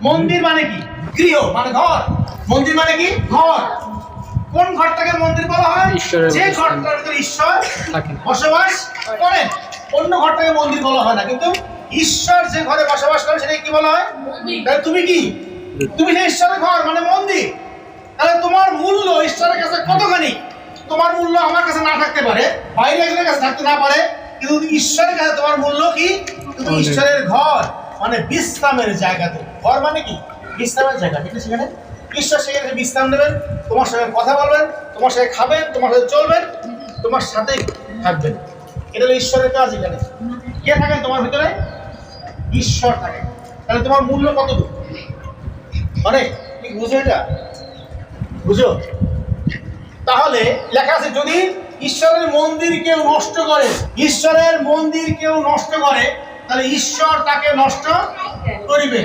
মন্দির মানে কি? গৃহ মানে ঘর। মন্দির মানে কি? ঘর। কোন ঘরটাকে মন্দির বলা হয়? যে ঘরটার ভিতরে ঈশ্বর বসবাস করেন। অন্য ঘরটাকে মন্দির বলা হয় না, কিন্তু ঈশ্বর যে ঘরে বসবাস করেন সেটাকে কি বলা হয়? তাহলে তুমি কি? তুমি সেই ঈশ্বরের ঘর মানে মন্দির। তাহলে তোমার মূল্য ঈশ্বরের কাছে কতখানি? তোমার মূল্য আমার কাছে না থাকতে পারে, বাইরে একজনের কাছে থাকতে না পারে, কিন্তু ঈশ্বরের কাছে তোমার মূল্য কি? তুমি ঈশ্বরের ঘর মানে বিশ্রামের জায়গা। তো ঘর মানে কি? বিশ্রামের জায়গা। ঠিক আছে, সেখানে ঈশ্বর সেখানে বিশ্রাম দেবেন, তোমার সঙ্গে কথা বলবেন, তোমার সাথে খাবেন, তোমার সাথে চলবেন, তোমার সাথে থাকবেন। এটা হলো ঈশ্বরের কাজ। এখানে কে থাকেন তোমার ভিতরে? ঈশ্বর থাকে। তাহলে তোমার মূল্য কতটুকু? অনেক। ঠিক বুঝো? এটা বুঝো? তাহলে লেখা আছে, যদি ঈশ্বরের মন্দির কেউ নষ্ট করে, ঈশ্বরের মন্দির কেউ নষ্ট করে, তাহলে ঈশ্বর তাকে নষ্ট করিবে।